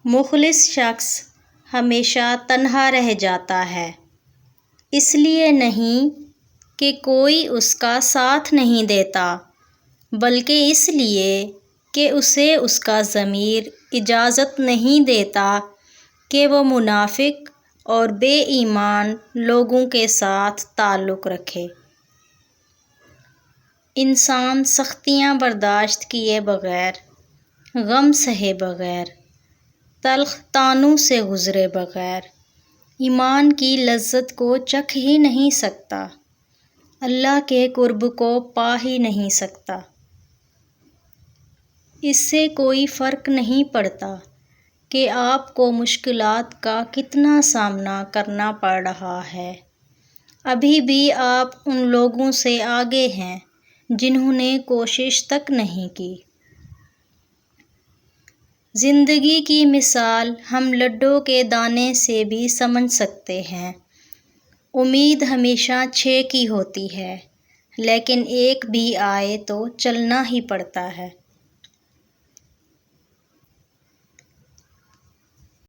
مخلص شخص ہمیشہ تنہا رہ جاتا ہے، اس لیے نہیں کہ کوئی اس کا ساتھ نہیں دیتا، بلکہ اس لیے کہ اسے اس کا ضمیر اجازت نہیں دیتا کہ وہ منافق اور بے ایمان لوگوں کے ساتھ تعلق رکھے۔ انسان سختیاں برداشت کیے بغیر، غم سہے بغیر، تلخ طعنوں سے گزرے بغیر ایمان کی لذت کو چکھ ہی نہیں سکتا، اللہ کے قرب کو پا ہی نہیں سکتا۔ اس سے کوئی فرق نہیں پڑتا کہ آپ کو مشکلات کا کتنا سامنا کرنا پڑ رہا ہے، ابھی بھی آپ ان لوگوں سے آگے ہیں جنہوں نے کوشش تک نہیں کی۔ زندگی کی مثال ہم لڈو کے دانے سے بھی سمجھ سکتے ہیں۔ امید ہمیشہ 6 کی ہوتی ہے، لیکن ایک بھی آئے تو چلنا ہی پڑتا ہے۔